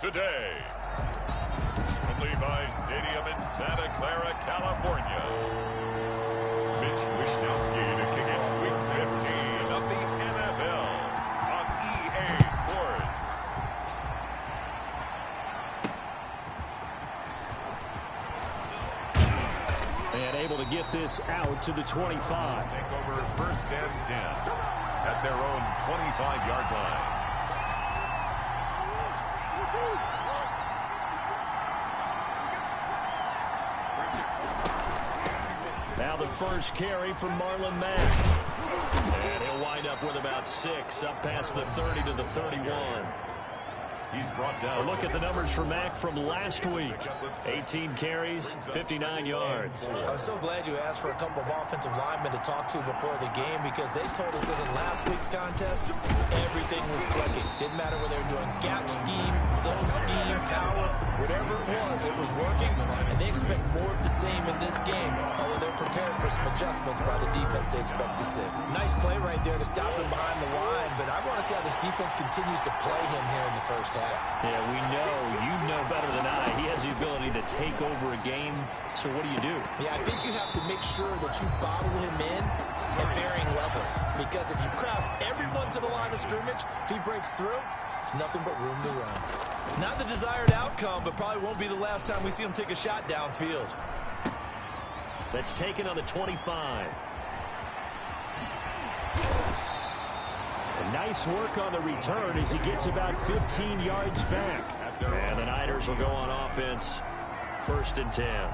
today. From Levi's Stadium in Santa Clara, California. Mitch Wishnowsky to kick its Week 15 of the NFL on EA Sports. And able to get this out to the 25. Take over 1st and 10 at their own 25-yard line. Now the first carry from Marlon Mack. And he'll wind up with about 6, up past the 30 to the 31. He's brought down. A look at the numbers for Mack from last week. 18 carries, 59 yards. I'm so glad you asked for a couple of offensive linemen to talk to before the game, because they told us that in last week's contest, everything was clicking. Didn't matter whether they were doing gap scheme, zone scheme, power, whatever it was working, and they expect more of the same in this game, although they're prepared for some adjustments by the defense they expect to see. Nice play right there to stop him behind the line, but I want to see how this defense continues to play him here in the first half. Yeah, we know, you know better than I, he has the ability to take over a game. So what do you do? Yeah, I think you have to make sure that you bottle him in at varying levels, because if you crowd everyone to the line of scrimmage, if he breaks through, it's nothing but room to run. Not the desired outcome, but probably won't be the last time we see him take a shot downfield. That's taken on the 25. Nice work on the return as he gets about 15 yards back. And the Niners will go on offense, 1st and 10.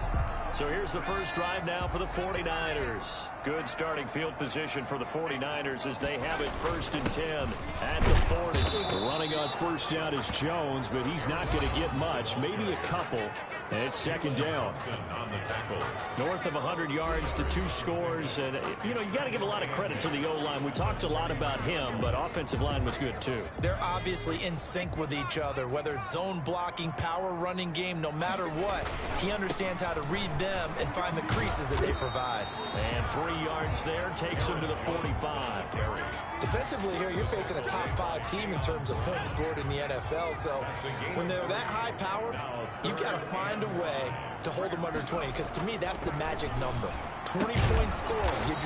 So here's the first drive now for the 49ers. Good starting field position for the 49ers as they have it 1st and 10 at the 40. Running on first down is Jones, but he's not going to get much, maybe a couple. And it's 2nd down. North of 100 yards, the 2 scores. And, you know, you got to give a lot of credit to the O-line. We talked a lot about him, but offensive line was good too. They're obviously in sync with each other, whether it's zone blocking, power running game, no matter what. He understands how to read them and find the creases that they provide. And 3 yards there takes him to the 45. Defensively here, you're facing a top 5 team in terms of points scored in the NFL. So when they're that high powered, you've got to find a way to hold them under 20, because to me, that's the magic number. 20-point score, you give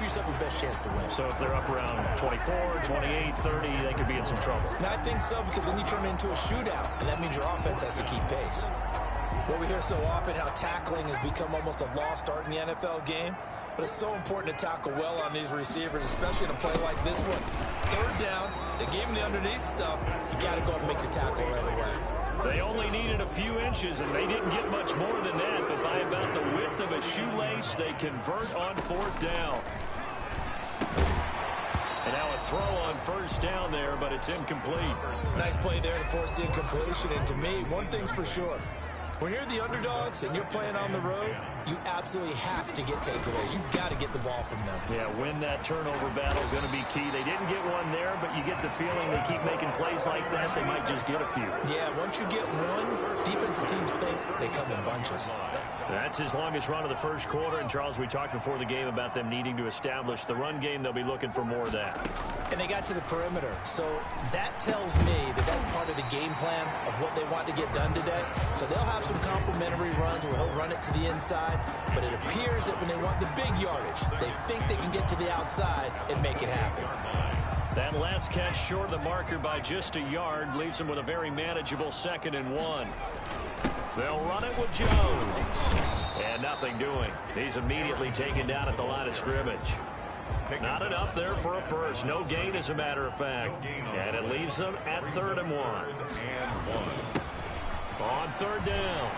yourself your best chance to win. So if they're up around 24, 28, 30, they could be in some trouble. And I think so, because then you turn it into a shootout, and that means your offense has to keep pace. Well, we hear so often how tackling has become almost a lost art in the NFL game, but it's so important to tackle well on these receivers, especially in a play like this one. 3rd down, they gave him the underneath stuff. You got to go and make the tackle right away. They only needed a few inches, and they didn't get much more than that, but by about the width of a shoelace, they convert on 4th down. And now a throw on 1st down there, but it's incomplete. Nice play there to force the incompletion, and to me, one thing's for sure. When you're the underdogs and you're playing on the road, you absolutely have to get takeaways. You've got to get the ball from them. Yeah, win that turnover battle, going to be key. They didn't get one there, but you get the feeling they keep making plays like that, they might just get a few. Yeah, once you get one, defensive teams think they come in bunches. That's his longest run of the first quarter. And, Charles, we talked before the game about them needing to establish the run game. They'll be looking for more of that. And they got to the perimeter. So that tells me that that's part of the game plan of what they want to get done today. So they'll have some complementary runs where he'll run it to the inside. But it appears that when they want the big yardage, they think they can get to the outside and make it happen. That last catch short of the marker by just a yard leaves him with a very manageable 2nd and 1. They'll run it with Jones. And nothing doing. He's immediately taken down at the line of scrimmage. Not enough there for a first. No gain, as a matter of fact. And it leaves them at 3rd and 1. On 3rd down,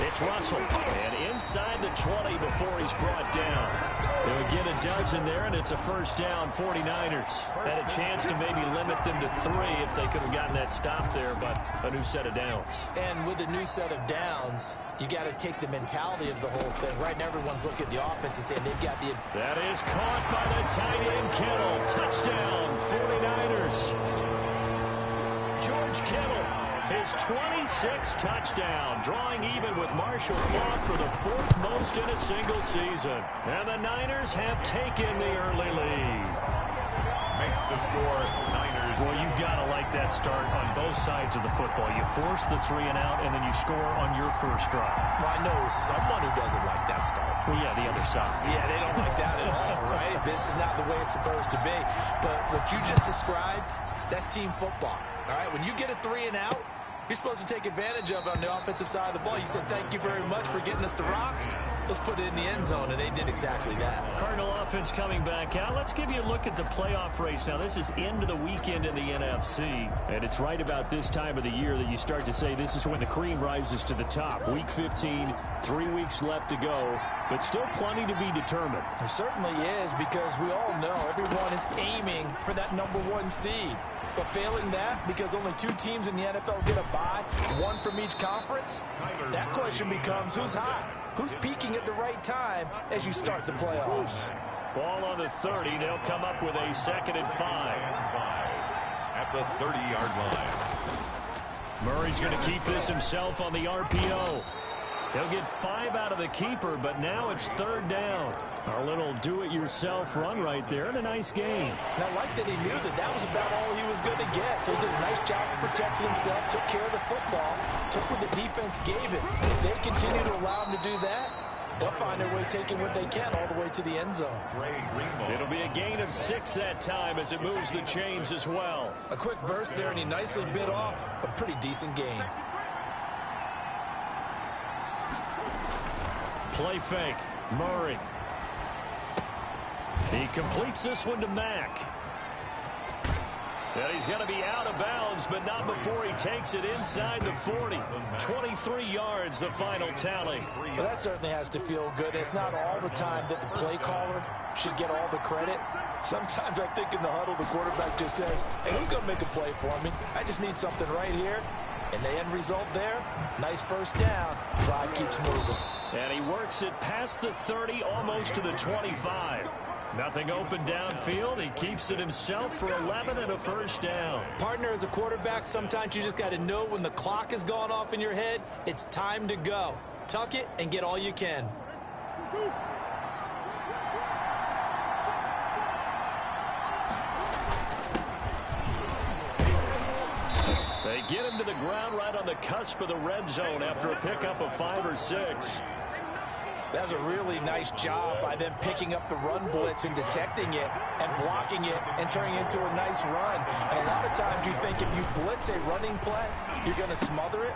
it's Russell. And inside the 20 before he's brought down. They'll get a dozen there, and it's a 1st down, 49ers. Had a chance to maybe limit them to 3 if they could have gotten that stop there, but a new set of downs. And with a new set of downs, you got to take the mentality of the whole thing. Right now, everyone's looking at the offense and saying they've got the... That is caught by the tight end, Kittle. Touchdown, 49ers. George Kittle, his 26th touchdown, drawing even with Marshall Faulk for the 4th most in a single season. And the Niners have taken the early lead. Makes the score Niners. Well, you've got to like like that start on both sides of the football. You force the 3 and out, and then you score on your first drive. Well, I know someone who doesn't like that start. Well, yeah, the other side. Yeah, they don't like that at all, right? This is not the way it's supposed to be. But what you just described, that's team football. All right, when you get a 3 and out, you're supposed to take advantage of it on the offensive side of the ball. You said, thank you very much for getting us the rock. Let's put it in the end zone, and they did exactly that. Cardinal offense coming back out. Let's give you a look at the playoff race. Now, this is into the weekend in the NFC, and it's right about this time of the year that you start to say this is when the cream rises to the top. Week 15, 3 weeks left to go, but still plenty to be determined. There certainly is, because we all know everyone is aiming for that #1 seed. But failing that, because only 2 teams in the NFL get a bye, 1 from each conference, that question becomes who's hot? Who's peaking at the right time as you start the playoffs? Ball on the 30. They'll come up with a 2nd and 5. At the 30-yard line. Murray's going to keep this himself on the RPO. He'll get 5 out of the keeper, but now it's 3rd down. Our little do-it-yourself run right there, and a nice gain. And I like that he knew that that was about all he was going to get. So he did a nice job of protecting himself, took care of the football, took what the defense gave him. If they continue to allow him to do that, they'll find their way taking what they can all the way to the end zone. It'll be a gain of 6 that time as it moves the chains as well. A quick burst there, and he nicely bit off a pretty decent gain. Play fake. Murray. He completes this one to Mack. And he's going to be out of bounds, but not before he takes it inside the 40. 23 yards, the final tally. Well, that certainly has to feel good. It's not all the time that the play caller should get all the credit. Sometimes I think in the huddle, the quarterback just says, hey, who's going to make a play for me? I just need something right here. And the end result there, nice first down. Drive keeps moving. And he works it past the 30, almost to the 25. Nothing open downfield. He keeps it himself for 11 and a first down. Partner, as a quarterback, sometimes you just got to know when the clock has gone off in your head, it's time to go. Tuck it and get all you can. They get him to the ground right on the cusp of the red zone after a pickup of 5 or 6. That's a really nice job by them picking up the run blitz and detecting it and blocking it and turning it into a nice run. And a lot of times you think if you blitz a running play, you're going to smother it.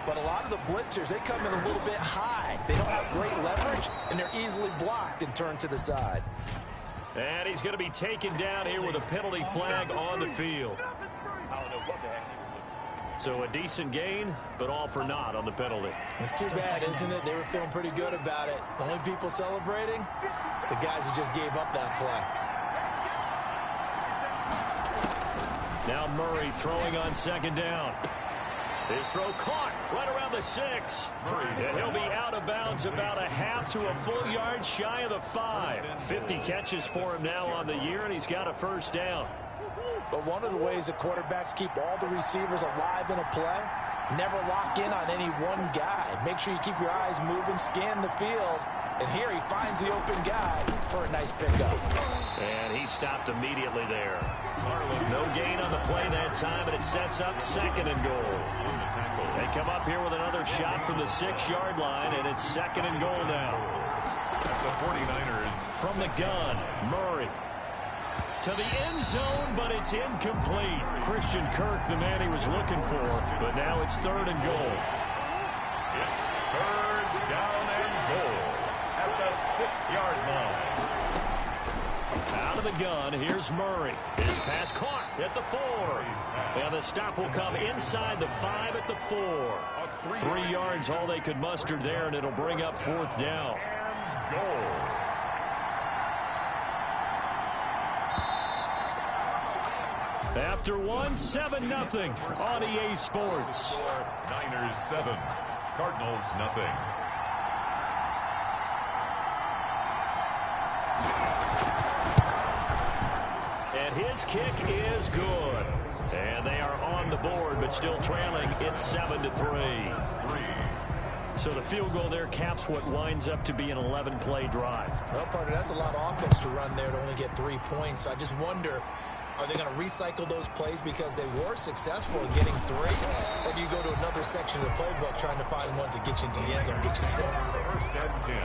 But a lot of the blitzers, they come in a little bit high. They don't have great leverage, and they're easily blocked and turned to the side. And he's going to be taken down here with a penalty flag on the field. So a decent gain, but all for naught on the penalty. It's too bad, isn't it? They were feeling pretty good about it. The only people celebrating, the guys who just gave up that play. Now Murray throwing on 2nd down. His throw caught right around the 6. And he'll be out of bounds about a half to a full yard shy of the 5. 50 catches for him now on the year, and he's got a first down. But one of the ways that quarterbacks keep all the receivers alive in a play, never lock in on any one guy. Make sure you keep your eyes moving, scan the field. And here he finds the open guy for a nice pickup. And he stopped immediately there. No gain on the play that time, and it sets up 2nd and goal. They come up here with another shot from the 6-yard line, and it's 2nd and goal now. At the 49ers. From the gun, Murray. To the end zone, but it's incomplete. Christian Kirk, the man he was looking for, but now it's 3rd and goal. It's 3rd down and goal at the 6-yard line. Out of the gun, here's Murray. His pass caught at the 4. And the stop will come inside the 5 at the 4. 3 yards, all they could muster there, and it'll bring up 4th down. And goal. After 7-0 on EA Sports. Niners 7, Cardinals nothing. And his kick is good. And they are on the board, but still trailing. It's 7-3. So the field goal there caps what winds up to be an 11-play drive. Well, partner, that's a lot of offense to run there to only get 3 points. So I just wonder, Are they going to recycle those plays because they were successful in getting 3? Or do you go to another section of the playbook trying to find ones that get you into the end zone, get you 6? First and 10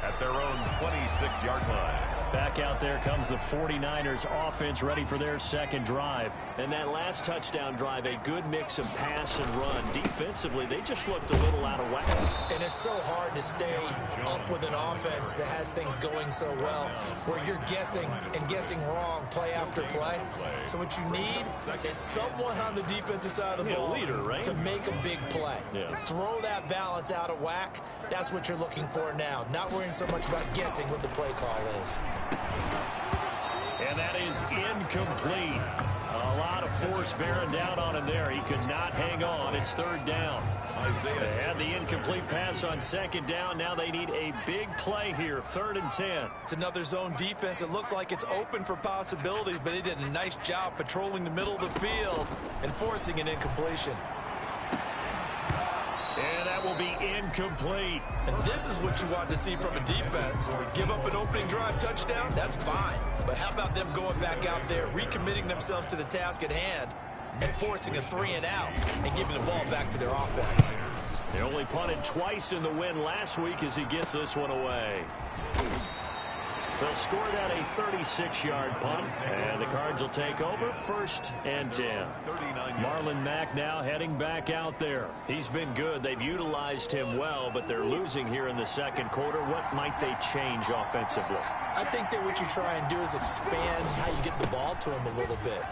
at their own 26-yard line. Back out there comes the 49ers offense ready for their second drive. And that last touchdown drive, a good mix of pass and run. Defensively, they just looked a little out of whack. And it's so hard to stay up with an offense that has things going so well, where you're guessing and guessing wrong play after play. So what you need is someone on the defensive side of the ball leader, right? to make a big play. Yeah. Throw that balance out of whack. That's what you're looking for now. Not worrying so much about guessing what the play call is. And that is incomplete. A lot of force bearing down on him there. He could not hang on. It's third down. They had the incomplete pass on second down. Now they need a big play here. 3rd and 10. It's another zone defense. It looks like it's open for possibilities, but they did a nice job patrolling the middle of the field and forcing an incompletion. And that will be incomplete. And this is what you want to see from a defense. Give up an opening drive touchdown, that's fine. But how about them going back out there, recommitting themselves to the task at hand, and forcing a 3-and-out and giving the ball back to their offense. They only punted twice in the win last week as he gets this one away. They'll score that a 36-yard punt, and the Cards will take over 1st and 10. Marlon Mack now heading back out there. He's been good. They've utilized him well, but they're losing here in the second quarter. What might they change offensively? I think that what you try and do is expand how you get the ball to him a little bit.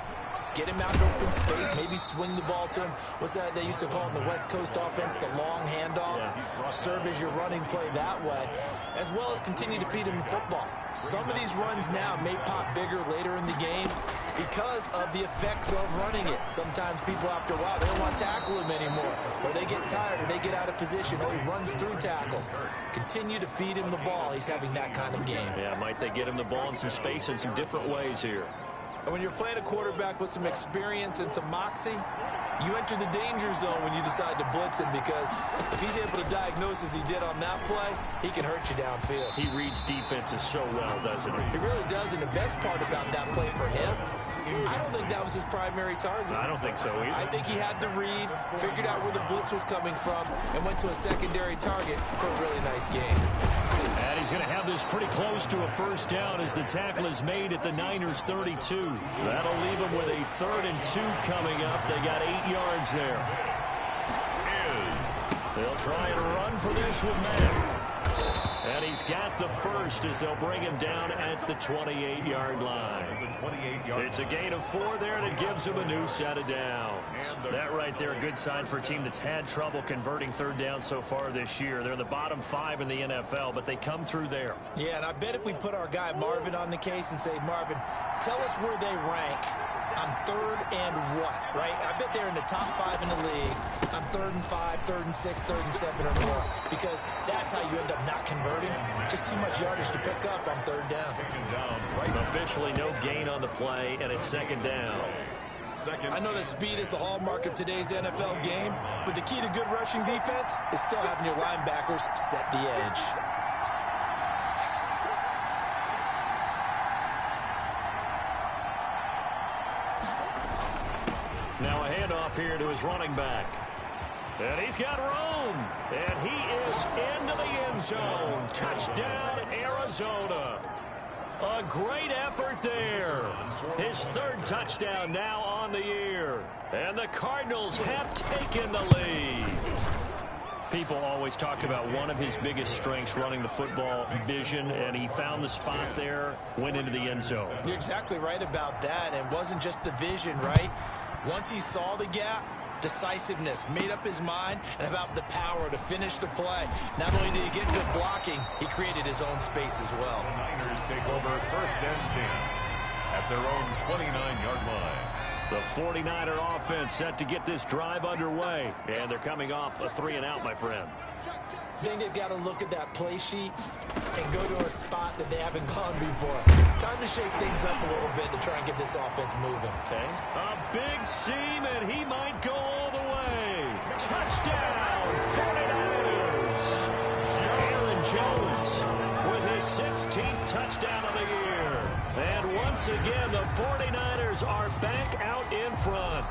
Get him out in open space, maybe swing the ball to him. What's that they used to call in the West Coast offense, the long handoff? Yeah. Serve as your running play that way, as well as continue to feed him the football. Some of these runs now may pop bigger later in the game because of the effects of running it. Sometimes people, after a while, they don't want to tackle him anymore, or they get tired, or they get out of position, or he runs through tackles. Continue to feed him the ball. He's having that kind of game. Yeah, might they get him the ball in some space in some different ways here. And when you're playing a quarterback with some experience and some moxie, you enter the danger zone when you decide to blitz him, because if he's able to diagnose as he did on that play, he can hurt you downfield. He reads defenses so well, doesn't he? He really does, and the best part about that play for him, I don't think that was his primary target. I don't think so either. I think he had the read, figured out where the blitz was coming from, and went to a secondary target for a really nice game. And he's going to have this pretty close to a first down as the tackle is made at the Niners' 32. That'll leave him with a 3rd and 2 coming up. They got 8 yards there. They'll try and run for this with Mack. And he's got the first as they'll bring him down at the 28-yard line. It's a gain of 4 there, and it gives him a new set of downs. That right there, a good sign for a team that's had trouble converting 3rd down so far this year. They're in the bottom 5 in the NFL, but they come through there. Yeah, and I bet if we put our guy Marvin on the case and say, Marvin, tell us where they rank on 3rd and what, right? I bet they're in the top 5 in the league on 3rd and 5, 3rd and 6, 3rd and 7 or more, because that's how you end up not converting. Just too much yardage to pick up on 3rd down. Officially no gain on the play, and it's 2nd down. I know that speed is the hallmark of today's NFL game, but the key to good rushing defense is still having your linebackers set the edge. Now a handoff here to his running back. And he's got room. And he is into the end zone. Touchdown, Arizona. A great effort there. His 3rd touchdown now on the year. And the Cardinals have taken the lead. People always talk about one of his biggest strengths, running the football, vision, and he found the spot there, went into the end zone. You're exactly right about that. And it wasn't just the vision, right? Once he saw the gap, decisiveness, made up his mind, and about the power to finish the play. Not only did he get good blocking, he created his own space as well. The Niners take over 1st and 10 at their own 29-yard line. The 49er offense set to get this drive underway. And they're coming off a 3-and-out, my friend. I think they've got to look at that play sheet and go to a spot that they haven't gone before. Time to shake things up a little bit to try and get this offense moving. Okay. A big seam, and he might go all the way. Touchdown, 49ers. Aaron Jones with his 16th touchdown of the year. And once again, the 49ers are back out in front.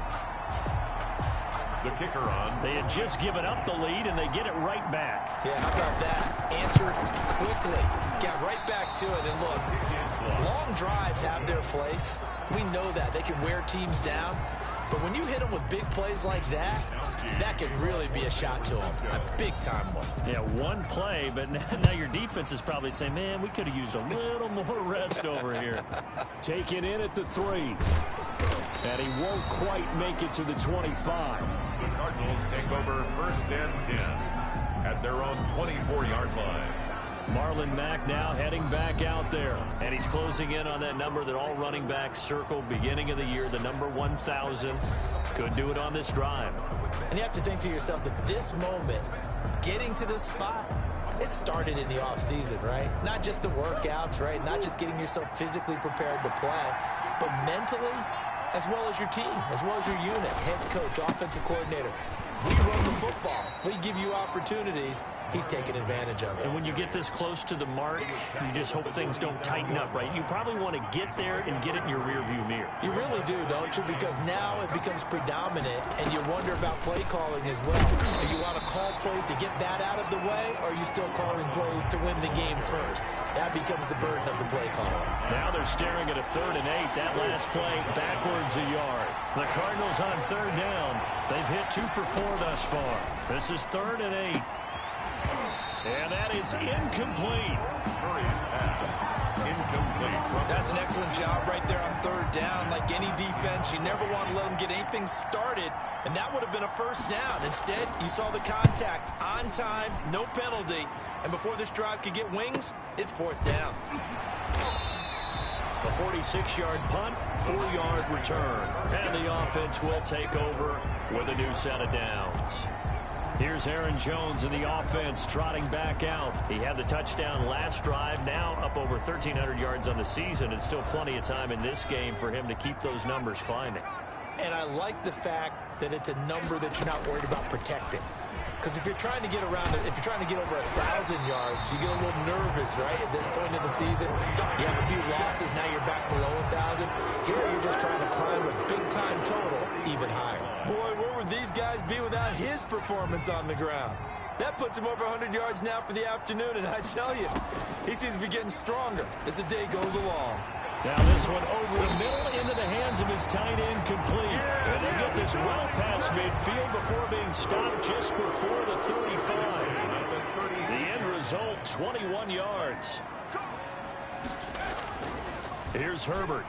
The kicker on. They had just given up the lead, and they get it right back. Yeah, how about that? Answered quickly. Got right back to it. And look, long drives have their place. We know that. They can wear teams down. But when you hit them with big plays like that, that can really be a shot to them. A big-time one. Yeah, one play, but now your defense is probably saying, man, we could have used a little more rest over here. Taken in at the 3. And he won't quite make it to the 25. The Cardinals take over 1st and 10 at their own 24-yard line. Marlon Mack now heading back out there. And he's closing in on that number that all running backs circled beginning of the year, the number 1,000. Could do it on this drive. And you have to think to yourself that this moment, getting to this spot, it started in the offseason, right? Not just the workouts, right? Not just getting yourself physically prepared to play, but mentally, as well as your team, as well as your unit, head coach, offensive coordinator. We run the football. We give you opportunities. He's taking advantage of it. And when you get this close to the mark, you just hope things don't tighten up, right? You probably want to get there and get it in your rearview mirror. You really do, don't you? Because now it becomes predominant, and you wonder about play calling as well. Do you want to call plays to get that out of the way, or are you still calling plays to win the game first? That becomes the burden of the play caller. Now they're staring at a 3rd and 8. That last play backwards a yard. The Cardinals on 3rd down. They've hit 2 for 4 thus far. This is 3rd and 8. And that is incomplete. Murray's pass. Incomplete. That's an excellent job right there on 3rd down. Like any defense, you never want to let them get anything started, and that would have been a 1st down. Instead, you saw the contact on time, no penalty, and before this drive could get wings, it's 4th down. A 46-yard punt, 4-yard return. And the offense will take over with a new set of downs. Here's Aaron Jones in the offense trotting back out. He had the touchdown last drive, now up over 1,300 yards on the season, and still plenty of time in this game for him to keep those numbers climbing. And I like the fact that it's a number that you're not worried about protecting. Because if you're trying to get around, if you're trying to get over 1,000 yards, you get a little nervous, right? At this point of the season, you have a few losses, now you're back below 1,000. Here you're just trying to climb a big-time total even higher. Boy, where would these guys be without his performance on the ground? That puts him over 100 yards now for the afternoon, and I tell you, he seems to be getting stronger as the day goes along. Now this one over the middle into the hands of his tight end, complete. And they get this well past midfield before being stopped just before the 35. The end result, 21 yards. Here's Herbert.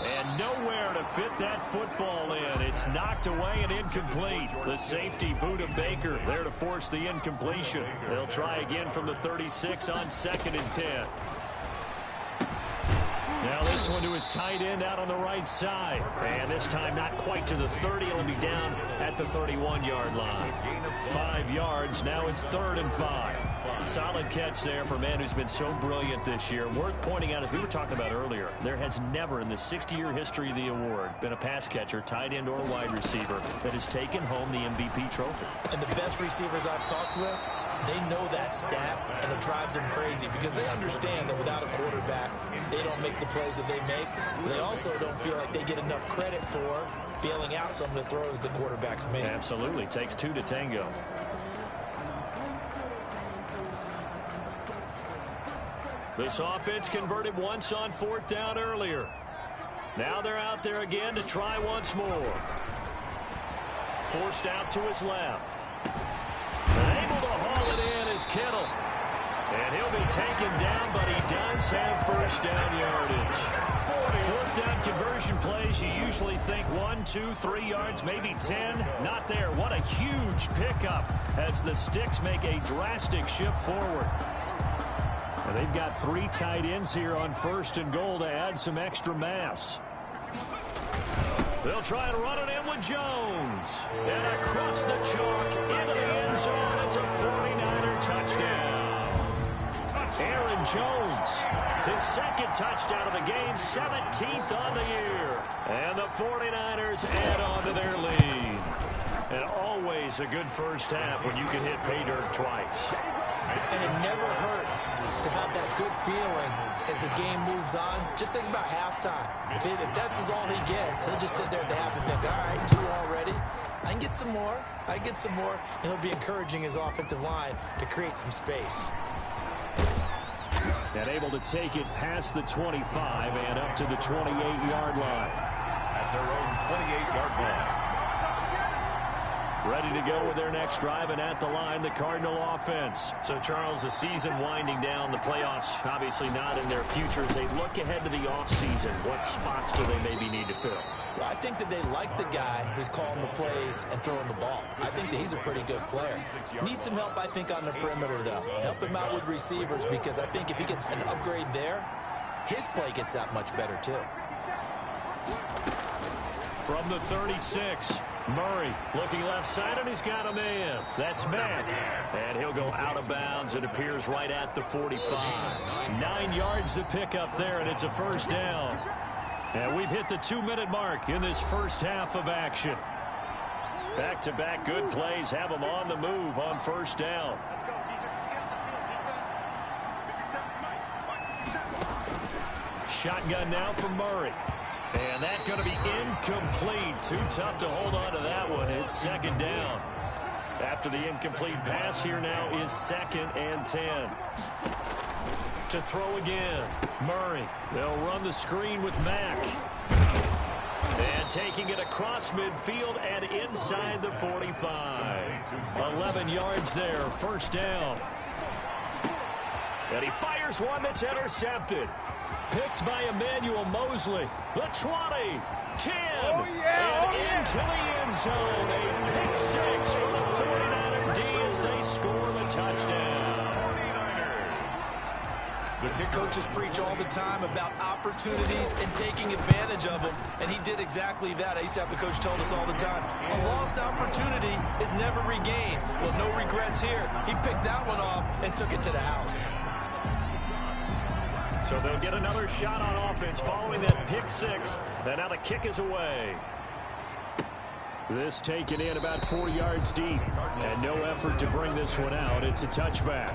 And nowhere to fit that football in. It's knocked away and incomplete. The safety, Buda Baker, there to force the incompletion. They'll try again from the 36 on 2nd and 10. Now this one to his tight end out on the right side. And this time not quite to the 30. It'll be down at the 31-yard line. 5 yards. Now it's 3rd and 5. Solid catch there for a man who's been so brilliant this year. Worth pointing out, as we were talking about earlier, there has never in the 60-year history of the award been a pass catcher, tight end or wide receiver that has taken home the MVP trophy. And the best receivers I've talked with, they know that stat, and it drives them crazy because they understand that without a quarterback, they don't make the plays that they make. They also don't feel like they get enough credit for bailing out some of the throws the quarterbacks make. Absolutely. Takes 2 to tango. This offense converted once on 4th down earlier. Now they're out there again to try once more. Forced out to his left. Able to haul it in is Kittle. And he'll be taken down, but he does have 1st down yardage. 4th down conversion plays, you usually think 1, 2, 3 yards, maybe 10. Not there. What a huge pickup as the Sticks make a drastic shift forward. And they've got 3 tight ends here on 1st and goal to add some extra mass. They'll try and run it in with Jones. And across the chalk into the end zone. It's a 49er touchdown. Aaron Jones, his 2nd touchdown of the game, 17th on the year. And the 49ers add on to their lead. And always a good first half when you can hit pay dirt twice. And it never hurts to have that good feeling as the game moves on. Just think about halftime. If that's all he gets, he'll just sit there at the half and think, all right, 2 already. I can get some more. I get some more. And he'll be encouraging his offensive line to create some space. And able to take it past the 25 and up to the 28-yard line. At their own 28-yard line. Ready to go with their next drive, and at the line, the Cardinal offense. So, Charles, the season winding down, the playoffs obviously not in their future. As they look ahead to the offseason, what spots do they maybe need to fill? Well, I think that they like the guy who's calling the plays and throwing the ball. I think that he's a pretty good player. Needs some help, I think, on the perimeter, though. Help him out with receivers, because I think if he gets an upgrade there, his play gets that much better, too. From the 36, Murray looking left side, and he's got a man. That's Mack. And he'll go out of bounds. It appears right at the 45. 9 yards to pick up there, and it's a first down. And we've hit the 2-minute mark in this first half of action. Back-to-back good plays have them on the move on first down. Shotgun now from Murray. And that's going to be incomplete. Too tough to hold on to that one. It's second down. After the incomplete pass, here now is 2nd and 10. To throw again, Murray. They'll run the screen with Mack. And taking it across midfield and inside the 45. 11 yards there, first down. And he fires one that's intercepted. Picked by Emmanuel Mosley. The 20, 10, and into the end zone. A pick 6 for the 49er D as they score the touchdown. The coaches preach all the time about opportunities and taking advantage of them, and he did exactly that. I used to have the coach told us all the time, a lost opportunity is never regained. Well, no regrets here. He picked that one off and took it to the house. So they'll get another shot on offense following that pick 6. And now the kick is away. This taken in about 4 yards deep. And no effort to bring this one out. It's a touchback.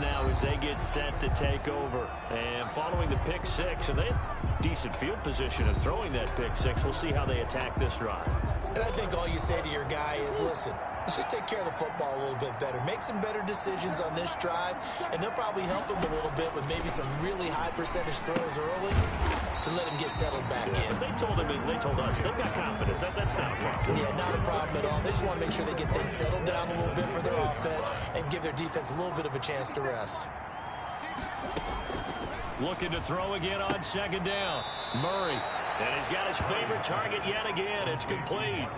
Now as they get set to take over. And following the pick 6, and they have decent field position in throwing that pick 6. We'll see how they attack this drive. And I think all you say to your guy is, listen, let's just take care of the football a little bit better. Make some better decisions on this drive, and they'll probably help him a little bit with maybe some really high percentage throws early to let him get settled back in. But they told him, and they told us, they've got confidence. That's not a problem. Yeah, not a problem at all. They just want to make sure they get things settled down a little bit for their offense and give their defense a little bit of a chance to rest. Looking to throw again on second down. Murray. And he's got his favorite target yet again. It's complete.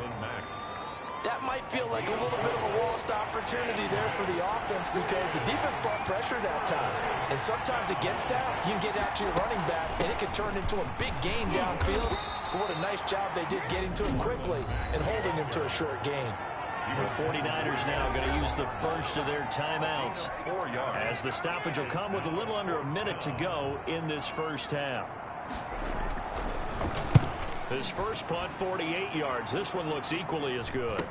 That might feel like a little bit of a lost opportunity there for the offense because the defense brought pressure that time. And sometimes against that, you can get out to your running back, and it can turn into a big gain downfield. But what a nice job they did getting to him quickly and holding him to a short gain. The 49ers now going to use the first of their timeouts as the stoppage will come with a little under a minute to go in this first half. His first punt, 48 yards. This one looks equally as good.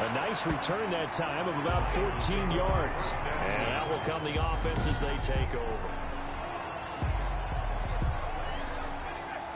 A nice return that time of about 14 yards. And out will come the offense as they take over.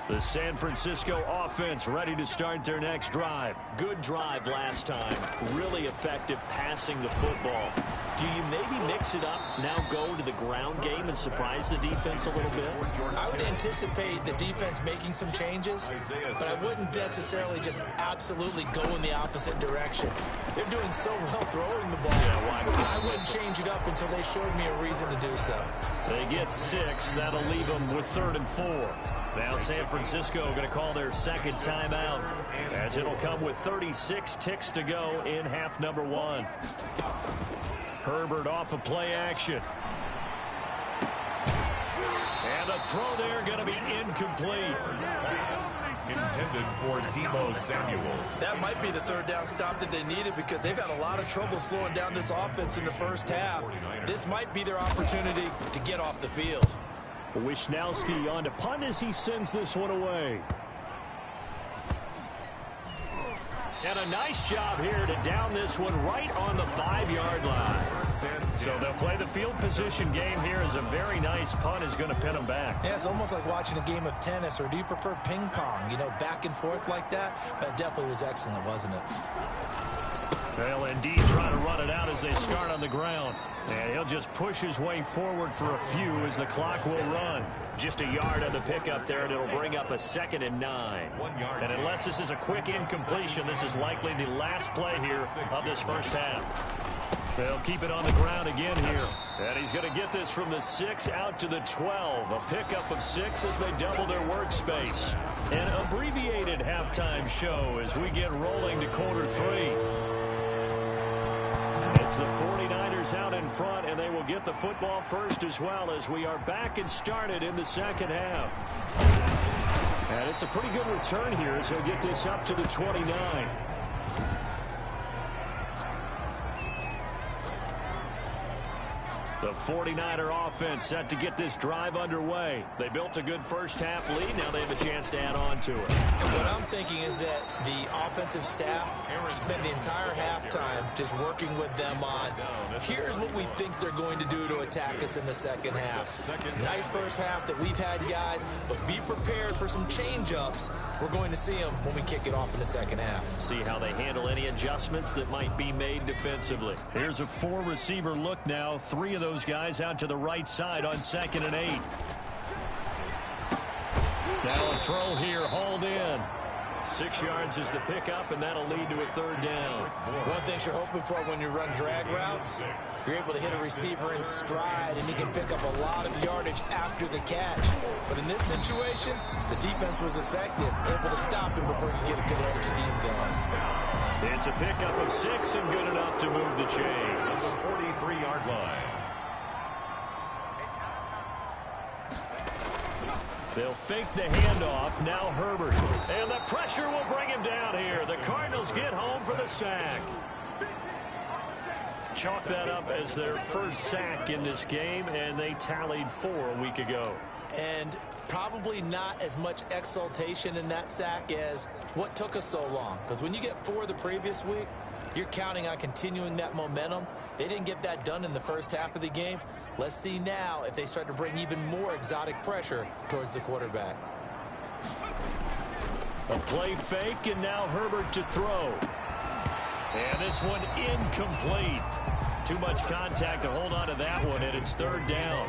The San Francisco offense ready to start their next drive. Good drive last time. Really effective passing the football. Do you maybe mix it up, now go to the ground game and surprise the defense a little bit? I would anticipate the defense making some changes, but I wouldn't necessarily just absolutely go in the opposite direction. They're doing so well throwing the ball. I wouldn't change it up until they showed me a reason to do so. They get 6. That'll leave them with 3rd and 4. Now San Francisco going to call their second timeout as it'll come with 36 ticks to go in half number 1. Herbert off of play action. And the throw there going to be incomplete. Intended for Deebo Samuel. That might be the 3rd down stop that they needed because they've had a lot of trouble slowing down this offense in the first half. This might be their opportunity to get off the field. Wisnowski on to punt as he sends this one away. And a nice job here to down this one right on the 5-yard line. So they'll play the field position game here as a very nice punt is going to pin them back. Yeah, it's almost like watching a game of tennis, or do you prefer ping pong? You know, back and forth like that? That definitely was excellent, wasn't it? Well, indeed, trying to run it out as they start on the ground. And he'll just push his way forward for a few as the clock will run. Just a yard on the pickup there, and it'll bring up a 2nd and 9. And unless this is a quick incompletion, this is likely the last play here of this first half. They'll keep it on the ground again here. And he's going to get this from the 6 out to the 12. A pickup of 6 as they double their workspace. An abbreviated halftime show as we get rolling to quarter 3. It's the 49ers out in front, and they will get the football first as well as we are back and started in the second half. And it's a pretty good return here as he'll get this up to the 29. The 49er offense set to get this drive underway. They built a good first half lead. Now they have a chance to add on to it. What I'm thinking is that the offensive staff spent the entire halftime just working with them on, here's what we think they're going to do to attack us in the second half. Nice first half that we've had, guys, but be prepared for some change-ups. We're going to see them when we kick it off in the second half. See how they handle any adjustments that might be made defensively. Here's a 4-receiver look now. 3 of those guys out to the right side on 2nd and 8. Now a throw here, hauled in. 6 yards is the pickup, and that'll lead to a 3rd down. One thing you're hoping for when you run drag routes, you're able to hit a receiver in stride, and he can pick up a lot of yardage after the catch. But in this situation, the defense was effective, able to stop him before he could get a good head of steam going. It's a pickup of 6 and good enough to move the chains. 43-yard line. They'll fake the handoff. Now Herbert. And the pressure will bring him down here. The Cardinals get home for the sack. Chalk that up as their first sack in this game, and they tallied 4 a week ago. And probably not as much exultation in that sack as what took us so long. Because when you get 4 the previous week, you're counting on continuing that momentum. They didn't get that done in the first half of the game. Let's see now if they start to bring even more exotic pressure towards the quarterback. A play fake, and now Herbert to throw. And this one incomplete. Too much contact to hold on to that one, and it's 3rd down.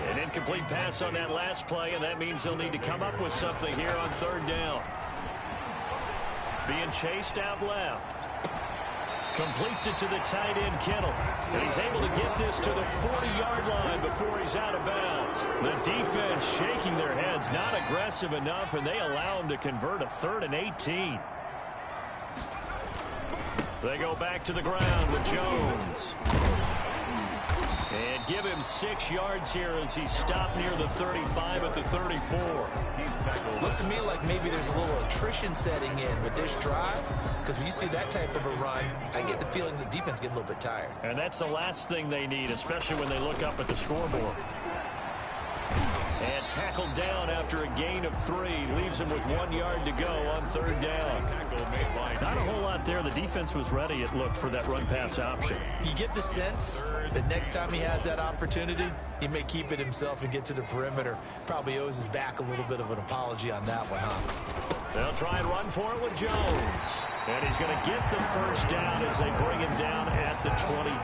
An incomplete pass on that last play, and that means they'll need to come up with something here on 3rd down. Being chased out left. Completes it to the tight end, Kittle. And he's able to get this to the 40-yard line before he's out of bounds. The defense shaking their heads, not aggressive enough, and they allow him to convert a 3rd and 18. They go back to the ground with Jones. And give him 6 yards here as he stopped near the 35 at the 34. Looks to me like maybe there's a little attrition setting in with this drive, because when you see that type of a run, I get the feeling the defense getting a little bit tired. And that's the last thing they need, especially when they look up at the scoreboard. And tackled down after a gain of 3. Leaves him with 1 yard to go on 3rd down. Not a whole lot there. The defense was ready, it looked, for that run-pass option. You get the sense that next time he has that opportunity, he may keep it himself and get to the perimeter. Probably owes his back a little bit of an apology on that one, huh? They'll try and run for it with Jones. And he's going to get the 1st down as they bring him down at the 23.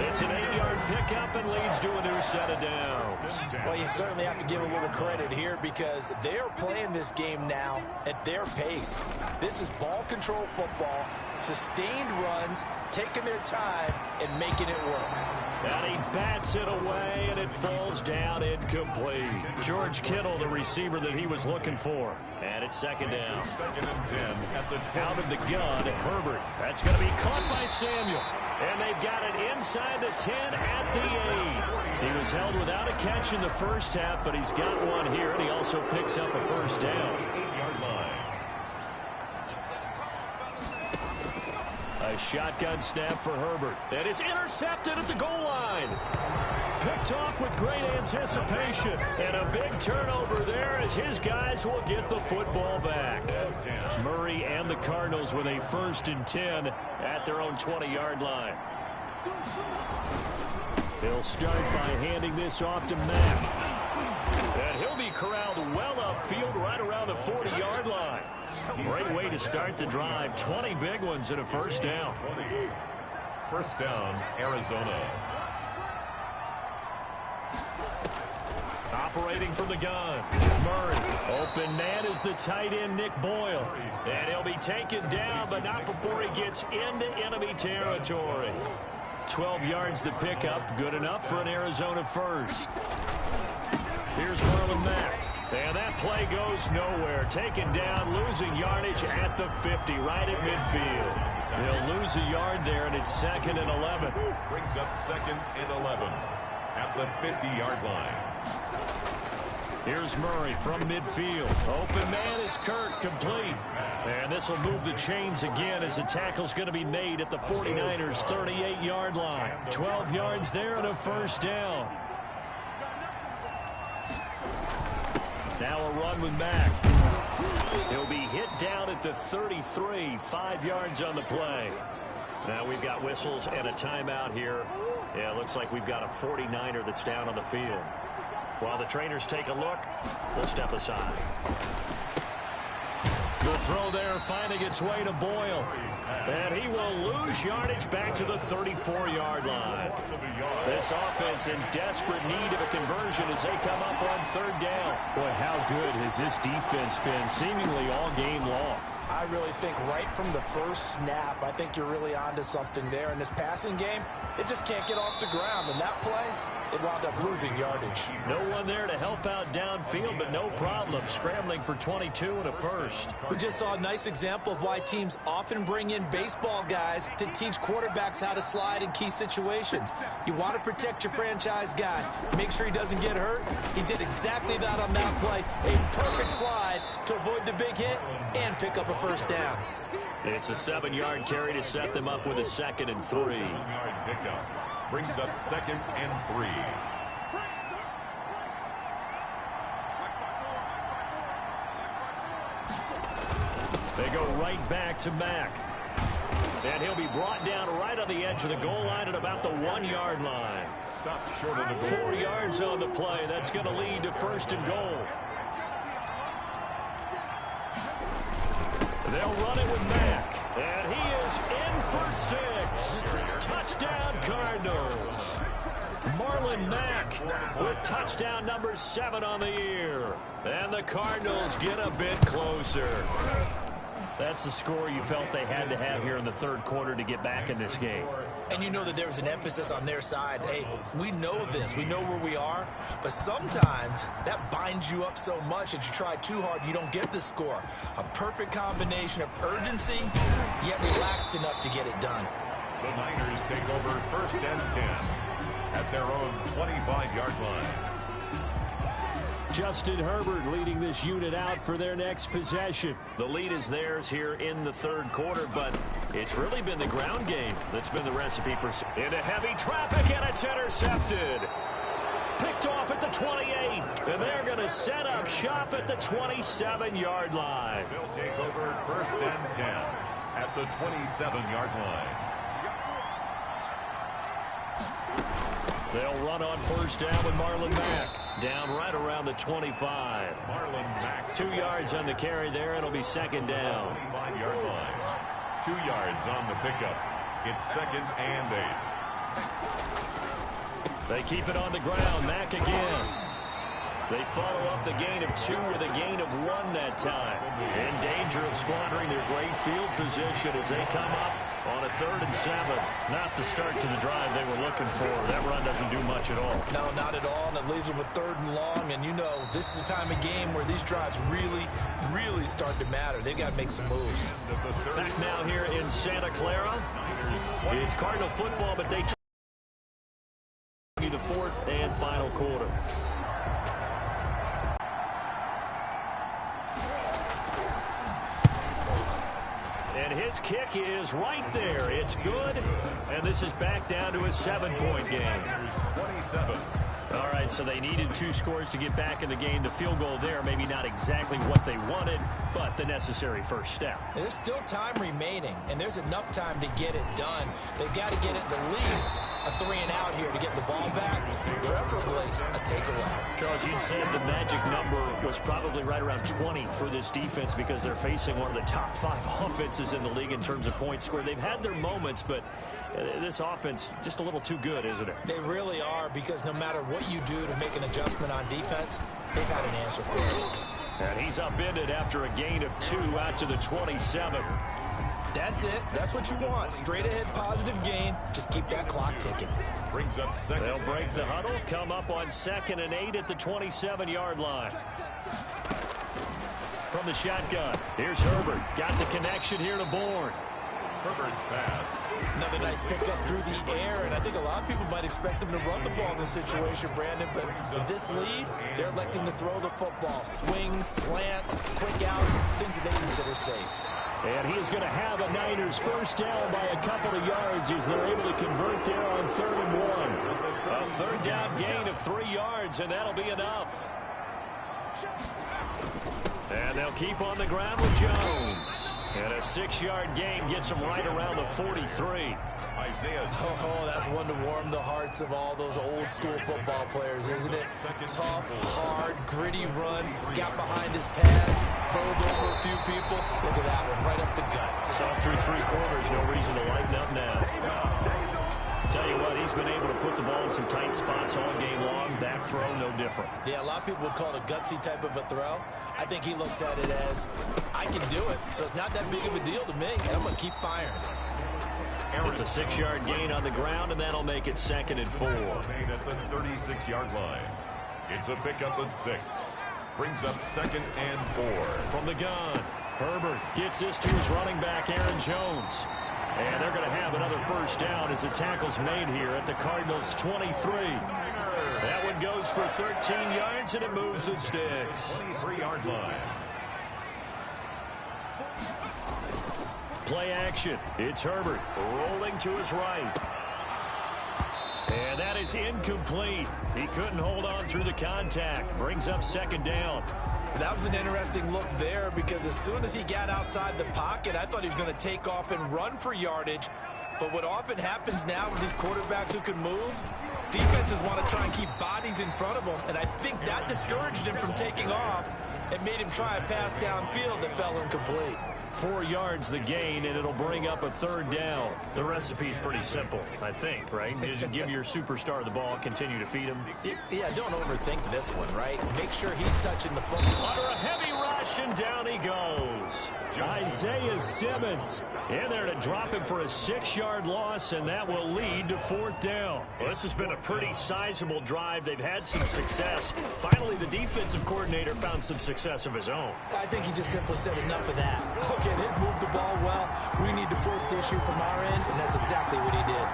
It's an 8-yard pickup and leads to a new set of downs. Well, you certainly have to give a little credit here because they're playing this game now at their pace. This is ball control football, sustained runs, taking their time and making it work. And he bats it away, and it falls down incomplete. George Kittle, the receiver that he was looking for. And it's 2nd down. 2nd and 10 at the Out of the gun, Herbert. That's going to be caught by Samuel. And they've got it inside the 10 at the 8. He was held without a catch in the first half, but he's got one here, and he also picks up a 1st down. 8-yard line. A shotgun snap for Herbert. And it's intercepted at the goal line. Picked off with great anticipation. And a big turnover there as his guys will get the football back. Murray and the Cardinals with a 1st and 10 at their own 20-yard line. He'll start by handing this off to Mack. And he'll be corralled well upfield right around the 40-yard line. Great way to start the drive. 20 big ones and a 1st down. 1st down, Arizona. Operating from the gun. Murray. Open man is the tight end, Nick Boyle. And he'll be taken down, but not before he gets into enemy territory. 12 yards to pick up. Good enough for an Arizona 1st. Here's Marlon Mack. And that play goes nowhere. Taken down, losing yardage at the 50, right at midfield. He'll lose a yard there, and it's 2nd and 11. Brings up 2nd and 11 at the 50-yard line. Here's Murray from midfield. Open man is Kirk, complete. And this will move the chains again as the tackle's going to be made at the 49ers' 38-yard line. 12 yards there and a 1st down. Now a run with Mack. He'll be hit down at the 33, 5 yards on the play. Now we've got whistles and a timeout here. Yeah, it looks like we've got a 49er that's down on the field. While the trainers take a look, we'll step aside. The throw there finding its way to Boyle. And he will lose yardage back to the 34-yard line. This offense in desperate need of a conversion as they come up on 3rd down. Boy, how good has this defense been seemingly all game long? I really think right from the first snap, I think you're really onto something there. In this passing game, it just can't get off the ground. And that play, it wound up losing yardage. No one there to help out downfield, but no problem. Scrambling for 22 and a 1st. We just saw a nice example of why teams often bring in baseball guys to teach quarterbacks how to slide in key situations. You want to protect your franchise guy. Make sure he doesn't get hurt. He did exactly that on that play. A perfect slide to avoid the big hit and pick up a 1st down. It's a 7-yard carry to set them up with a 2nd and 3. 7-yard pickup. Brings up 2nd and 3. They go right back to Mack. And he'll be brought down right on the edge of the goal line at about the 1-yard line. Stopped short of the goal. 4 yards on the play. That's going to lead to 1st and goal. They'll run it with Mack. And he is in for 6. Touchdown, Cardinals. Marlon Mack with touchdown number 7 on the year. And the Cardinals get a bit closer. That's the score you felt they had to have here in the 3rd quarter to get back in this game. And you know that there's an emphasis on their side. Hey, we know this. We know where we are. But sometimes that binds you up so much that you try too hard, you don't get the score. A perfect combination of urgency, yet relaxed enough to get it done. The Niners take over 1st and 10 at their own 25-yard line. Justin Herbert leading this unit out for their next possession. The lead is theirs here in the 3rd quarter, but it's really been the ground game that's been the recipe for... Into heavy traffic, and it's intercepted. Picked off at the 28, and they're going to set up shop at the 27-yard line. They'll take over 1st and 10 at the 27-yard line. They'll run on 1st down with Marlon Mack. Down right around the 25. Marlon Mack. 2 yards on the carry there. It'll be 2nd down. 25-yard line. 2 yards on the pickup. It's 2nd and 8. They keep it on the ground. Mack again. They follow up the gain of 2 with a gain of 1 that time. In danger of squandering their great field position as they come up on a 3rd and 7. Not the start to the drive they were looking for. That run doesn't do much at all. No, not at all, and it leaves them with 3rd and long. And you know, this is the time of game where these drives really start to matter. They've got to make some moves. Back now here in Santa Clara. It's Cardinal football, but they the 4th and final quarter. And his its kick is right there. It's good, and this is back down to a 7-point game. 27. All right, so they needed 2 scores to get back in the game. The field goal there, maybe not exactly what they wanted, but the necessary first step. There's still time remaining, and there's enough time to get it done. They've got to get at the least a 3-and-out here to get the ball back, preferably a takeaway. Charles, you said the magic number was probably right around 20 for this defense because they're facing one of the top 5 offenses in the league in terms of points scored. They've had their moments, but this offense just a little too good, isn't it? They really are, because no matter what you do to make an adjustment on defense, they've had an answer for it. And he's upended after a gain of 2 out to the 27. That's it. That's what you want. Straight ahead positive gain. Just keep that clock ticking. Brings up second. They'll break the huddle, come up on 2nd and 8 at the 27-yard line. From the shotgun, here's Herbert. Got the connection here to Bourne. Herbert's pass. Another nice pickup through the air, and I think a lot of people might expect them to run the ball in this situation, Brandon, but with this lead, they're electing to throw the football. Swings, slants, quick outs, things that they consider safe. And he is going to have a Niners first down by a couple of yards as they're able to convert there on 3rd and 1. A third down gain of 3 yards, and that'll be enough. And they'll keep on the ground with Jones. And a 6-yard gain gets him right around the 43. Oh, that's one to warm the hearts of all those old-school football players, isn't it? Tough, hard, gritty run. Got behind his pads, bowled over a few people. Look at that one, right up the gut. Saw through 3 quarters, no reason to lighten up now. Tell you what, he's been able to put the ball in some tight spots all game long. That throw, no different. Yeah, a lot of people would call it a gutsy type of a throw. I think he looks at it as, I can do it, so it's not that big of a deal to me, and I'm going to keep firing. It's a 6-yard gain on the ground, and that'll make it 2nd and 4. At the 36-yard line. It's a pickup of 6. Brings up 2nd and 4. From the gun, Herbert gets this to his running back, Aaron Jones. And they're going to have another first down as the tackle's made here at the Cardinals' 23. That one goes for 13 yards, and it moves the sticks. 23-yard line. Play action. It's Herbert rolling to his right. And that is incomplete. He couldn't hold on through the contact. Brings up 2nd down. That was an interesting look there, because as soon as he got outside the pocket, I thought he was going to take off and run for yardage. But what often happens now with these quarterbacks who can move, defenses want to try and keep bodies in front of them, and I think that discouraged him from taking off and made him try a pass downfield that fell incomplete. 4 yards the gain, and it'll bring up a 3rd down. The recipe's pretty simple, I think, right? Just give your superstar the ball, continue to feed him. Yeah, don't overthink this one, right? Make sure he's touching the football. Under a heavy rush, and down he goes. Isaiah Simmons in there to drop him for a 6-yard loss, and that will lead to 4th down. Well, this has been a pretty sizable drive. They've had some success. Finally, the defensive coordinator found some success of his own. I think he just simply said enough of that. Look at it, move the ball well. We need to force the issue from our end, and that's exactly what he did.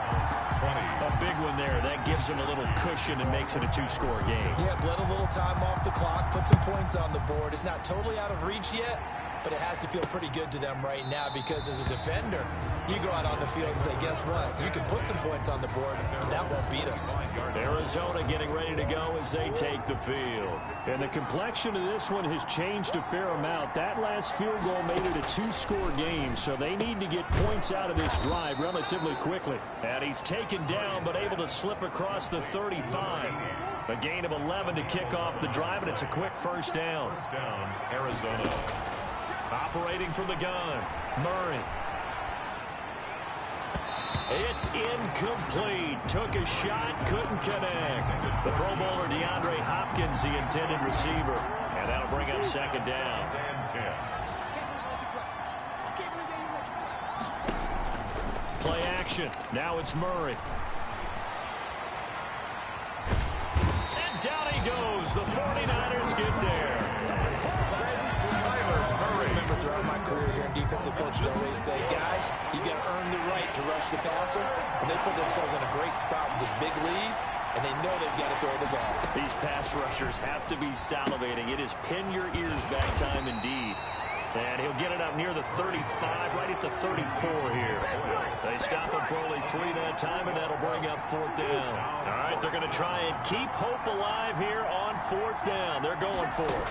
20. A big one there. That gives him a little cushion and makes it a 2-score game. Yeah, bled a little time off the clock, put some points on the board. It's not totally out of reach yet, but it has to feel pretty good to them right now, because as a defender, you go out on the field and say, guess what? You can put some points on the board, but that won't beat us. Arizona getting ready to go as they take the field. And the complexion of this one has changed a fair amount. That last field goal made it a 2-score game, so they need to get points out of this drive relatively quickly. And he's taken down, but able to slip across the 35. A gain of 11 to kick off the drive, and it's a quick first down. First down, Arizona. Operating from the gun, Murray. It's incomplete. Took a shot, couldn't connect. The Pro Bowler DeAndre Hopkins, the intended receiver. And that'll bring up 2nd down. Play action. Now it's Murray. And down he goes. The 49ers get there. Throughout my career here in defensive coaches always say, guys, you got to earn the right to rush the passer. And they put themselves in a great spot with this big lead, and they know they've got to throw the ball. These pass rushers have to be salivating. It is pin your ears back time indeed. And he'll get it up near the 35, right at the 34 here. They stop him for only 3 that time, and that'll bring up 4th down. All right, they're going to try and keep hope alive here on 4th down. They're going for it.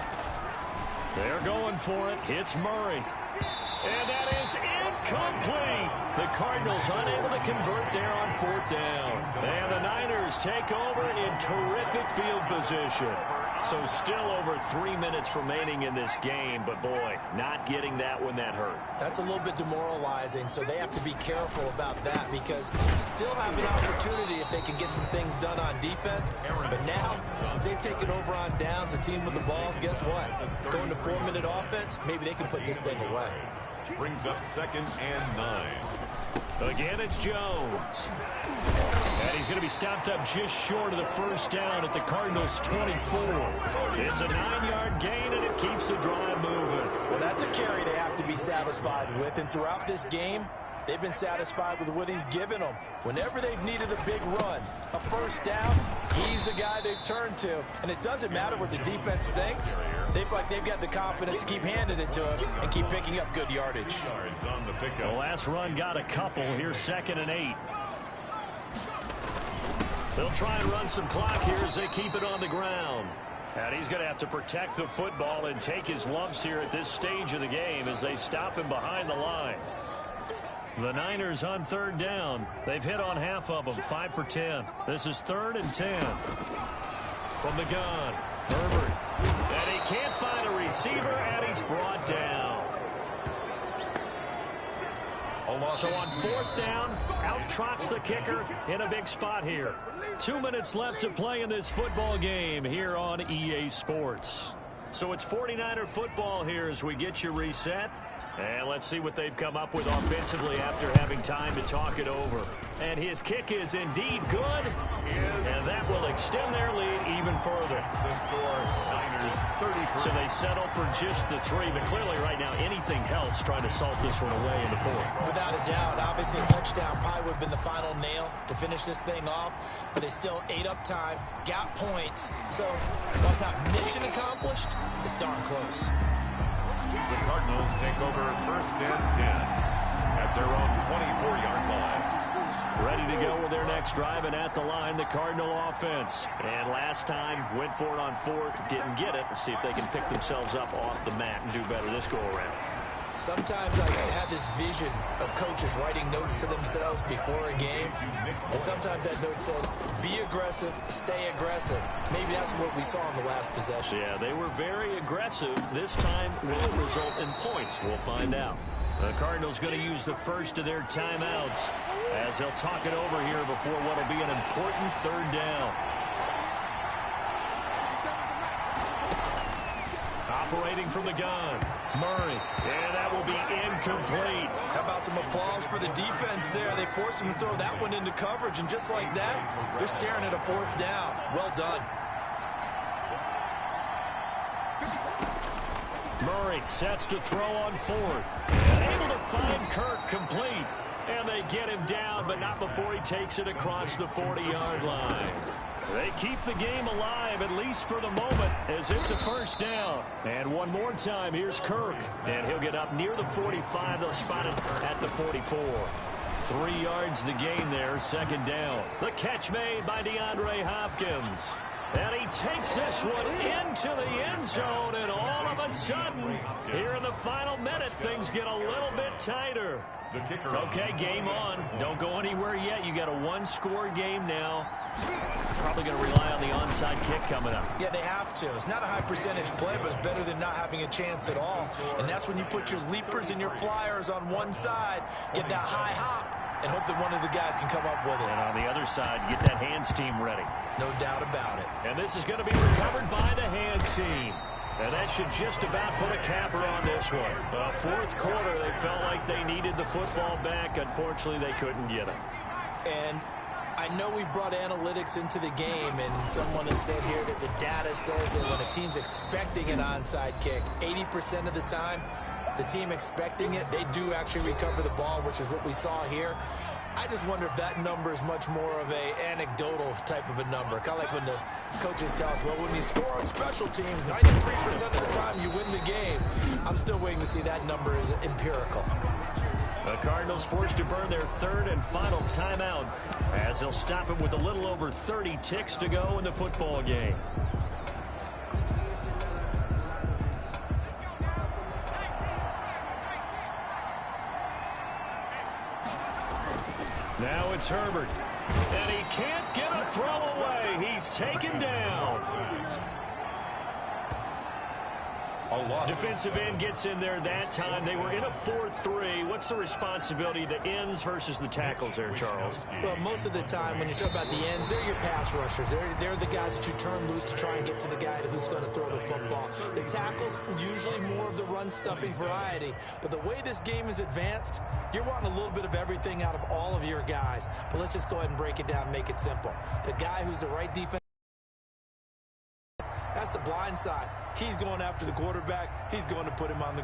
They're going for it. Hits Murray. And that is incomplete. The Cardinals unable to convert there on 4th down. And the Niners take over in terrific field position. So still over 3 minutes remaining in this game, but boy, not getting that one that hurt. That's a little bit demoralizing, so they have to be careful about that because still have an opportunity if they can get some things done on defense. But now, since they've taken over on downs, a team with the ball, guess what? Going to 4-minute offense, maybe they can put this thing away. Brings up 2nd and 9. Again, it's Jones. And he's going to be stopped up just short of the 1st down at the Cardinals' 24. It's a 9-yard gain, and it keeps the drive moving. Well, that's a carry they have to be satisfied with. And throughout this game, they've been satisfied with what he's given them. Whenever they've needed a big run, a 1st down, he's the guy they've turned to. And it doesn't matter what the defense thinks. They've got the confidence to keep handing it to him and keep picking up good yardage. The last run got a couple. Here's 2nd and 8. They'll try and run some clock here as they keep it on the ground. And he's going to have to protect the football and take his lumps here at this stage of the game as they stop him behind the line. The Niners on 3rd down. They've hit on half of them, 5 for 10. This is 3rd and 10. From the gun, Herbert. And he can't find a receiver, and he's brought down. So on 4th down, out trots the kicker in a big spot here. 2 minutes left to play in this football game here on EA Sports. So it's 49er football here as we get you reset. And let's see what they've come up with offensively after having time to talk it over. And his kick is indeed good. And that will extend their lead even further. The score, Niners 33. So they settle for just the 3. But clearly right now anything helps trying to salt this one away in the 4th. Without a doubt, obviously a touchdown probably would have been the final nail to finish this thing off. But it's still ate up time, got points. So while it's not mission accomplished, it's darn close. The Cardinals take over 1st and 10 at their own 24-yard line. Ready to go with their next drive, and at the line, the Cardinal offense. And last time, went for it on 4th, didn't get it. Let's see if they can pick themselves up off the mat and do better this go-around. Sometimes I have this vision of coaches writing notes to themselves before a game, and sometimes that note says, be aggressive, stay aggressive. Maybe that's what we saw in the last possession. Yeah, they were very aggressive. This time will result in points. We'll find out. The Cardinals going to use the first of their timeouts as they'll talk it over here before what will be an important 3rd down. Operating from the gun, Murray. And that will be incomplete. How about some applause for the defense there? They forced him to throw that one into coverage, and just like that, they're staring at a 4th down. Well done. Murray sets to throw on 4th. And able to find Kirk complete. And they get him down, but not before he takes it across the 40-yard line. They keep the game alive, at least for the moment, as it's a 1st down. And one more time, here's Kirk. And he'll get up near the 45. They'll spot it at the 44. 3 yards the gain there, 2nd down. The catch made by DeAndre Hopkins. And he takes this one into the end zone, and all of a sudden, here in the final minute, things get a little bit tighter. Okay, game on. Don't go anywhere yet. You got a 1-score game now. Probably going to rely on the onside kick coming up. Yeah, they have to. It's not a high percentage play, but it's better than not having a chance at all. And that's when you put your leapers and your flyers on one side, get that high hop, and hope that one of the guys can come up with it. And on the other side, get that hands team ready. No doubt about it. And this is going to be recovered by the hands team. And that should just about put a capper on this one. 4th quarter, they felt like they needed the football back. Unfortunately, they couldn't get it. And I know we brought analytics into the game, and someone has said here that the data says that when a team's expecting an onside kick, 80% of the time, the team expecting it, they do actually recover the ball, which is what we saw here. I just wonder if that number is much more of a anecdotal type of a number. Kind of like when the coaches tell us, well, when you score on special teams, 93% of the time you win the game. I'm still waiting to see that number is empirical. The Cardinals forced to burn their third and final timeout as they'll stop it with a little over 30 ticks to go in the football game. Now it's Herbert, and he can't get a throw away. He's taken down. Defensive end gets in there that time. They were in a 4-3. What's the responsibility of the ends versus the tackles there, Charles? Well, most of the time when you talk about the ends, they're your pass rushers. They're the guys that you turn loose to try and get to the guy who's going to throw the football. The tackles, usually more of the run-stuffing variety. But the way this game is advanced, you're wanting a little bit of everything out of all of your guys. But let's just go ahead and break it down and make it simple. The guy who's the right defense, that's the blind side. He's going after the quarterback. He's going to put him on the